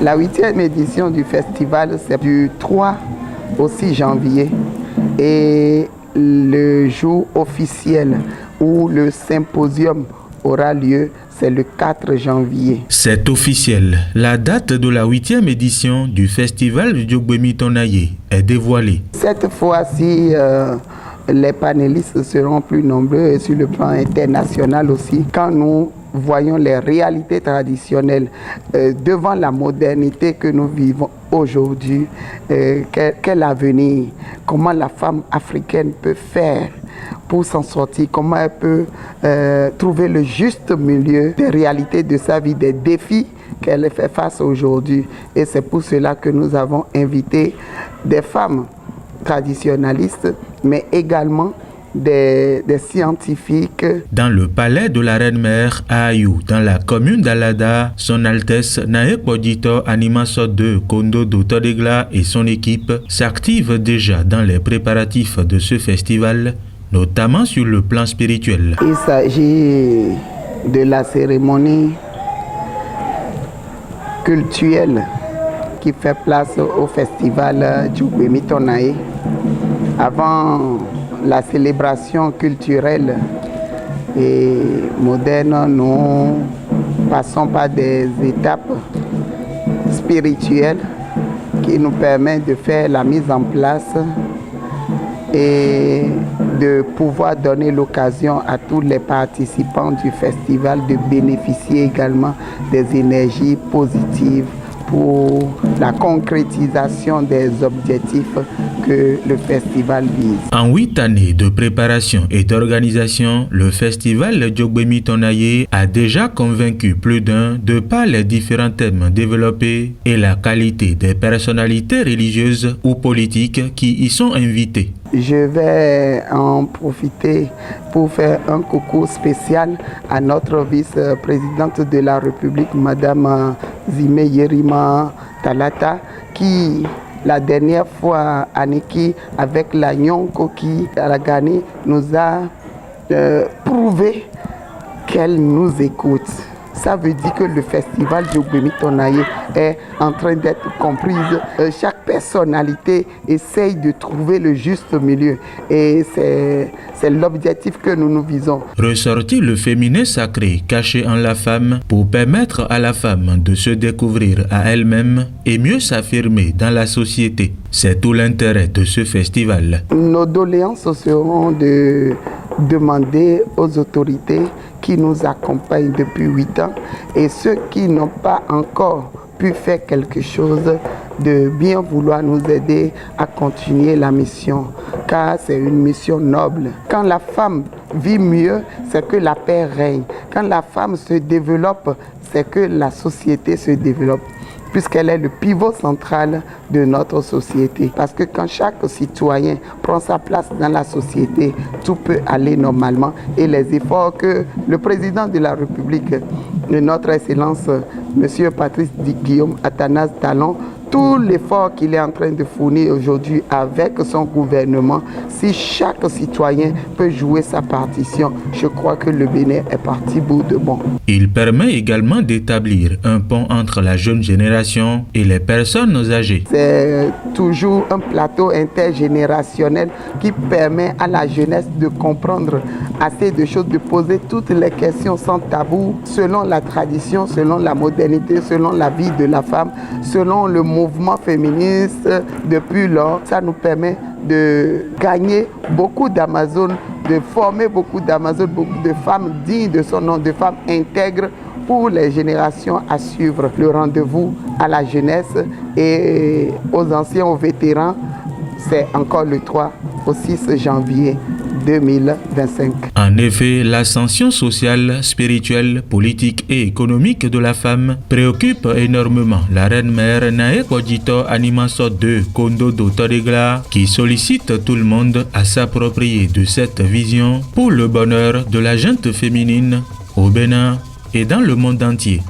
La 8e édition du festival, c'est du 3 au 6 janvier. Et le jour officiel où le symposium aura lieu, c'est le 4 janvier. C'est officiel. La date de la 8e édition du festival du Djogwemi Tonaye est dévoilée. Cette fois-ci, les panélistes seront plus nombreux et sur le plan international aussi. Quand nous voyons les réalités traditionnelles devant la modernité que nous vivons aujourd'hui, quel avenir, comment la femme africaine peut faire pour s'en sortir, comment elle peut trouver le juste milieu des réalités de sa vie, des défis qu'elle fait face aujourd'hui. Et c'est pour cela que nous avons invité des femmes traditionnalistes, mais également des scientifiques. Dans le palais de la Reine-Mère à Ayou, dans la commune d'Alada, son Altesse Nae Podito Animaso de Kondo Dotodegla et son équipe s'activent déjà dans les préparatifs de ce festival, notamment sur le plan spirituel. Il s'agit de la cérémonie cultuelle qui fait place au festival Djogwemi Tonaye. Avant la célébration culturelle et moderne, nous passons par des étapes spirituelles qui nous permettent de faire la mise en place et de pouvoir donner l'occasion à tous les participants du festival de bénéficier également des énergies positives pour la concrétisation des objectifs que le festival vise. En 8 années de préparation et d'organisation, le festival Djogwemi Tonaye a déjà convaincu plus d'un de par les différents thèmes développés et la qualité des personnalités religieuses ou politiques qui y sont invitées. Je vais en profiter pour faire un coucou spécial à notre vice-présidente de la République, Madame Zime Yerima Talata, qui la dernière fois à Niki, avec la Nyonko qui à la Ghana, nous a prouvé qu'elle nous écoute. Ça veut dire que le festival Djogwemi Tonaye est en train d'être comprise. Chaque personnalité essaye de trouver le juste milieu. Et c'est l'objectif que nous visons. Ressortir le féminin sacré caché en la femme pour permettre à la femme de se découvrir à elle-même et mieux s'affirmer dans la société. C'est tout l'intérêt de ce festival. Nos doléances seront de demander aux autorités qui nous accompagnent depuis 8 ans et ceux qui n'ont pas encore pu faire quelque chose de bien vouloir nous aider à continuer la mission, car c'est une mission noble. Quand la femme vit mieux, c'est que la paix règne. Quand la femme se développe, c'est que la société se développe, puisqu'elle est le pivot central de notre société. Parce que quand chaque citoyen prend sa place dans la société, tout peut aller normalement. Et les efforts que le président de la République, de notre Excellence, M. Patrice Guillaume Athanase Talon, tout l'effort qu'il est en train de fournir aujourd'hui avec son gouvernement, si chaque citoyen peut jouer sa partition, je crois que le Bénin est parti bout de bon. Il permet également d'établir un pont entre la jeune génération et les personnes âgées. C'est toujours un plateau intergénérationnel qui permet à la jeunesse de comprendre assez de choses, de poser toutes les questions sans tabou, selon la tradition, selon la modernité, selon la vie de la femme, selon le mouvement féministe depuis lors. Ça nous permet de gagner beaucoup d'Amazones, de former beaucoup d'Amazones, beaucoup de femmes dignes de son nom, de femmes intègres pour les générations à suivre. Le rendez-vous à la jeunesse et aux anciens, aux vétérans, c'est encore le 3 au 6 janvier 2025. En effet, l'ascension sociale, spirituelle, politique et économique de la femme préoccupe énormément la reine-mère Nae Kodjito Animaso de Kondo Dotodegla, qui sollicite tout le monde à s'approprier de cette vision pour le bonheur de la gente féminine au Bénin et dans le monde entier.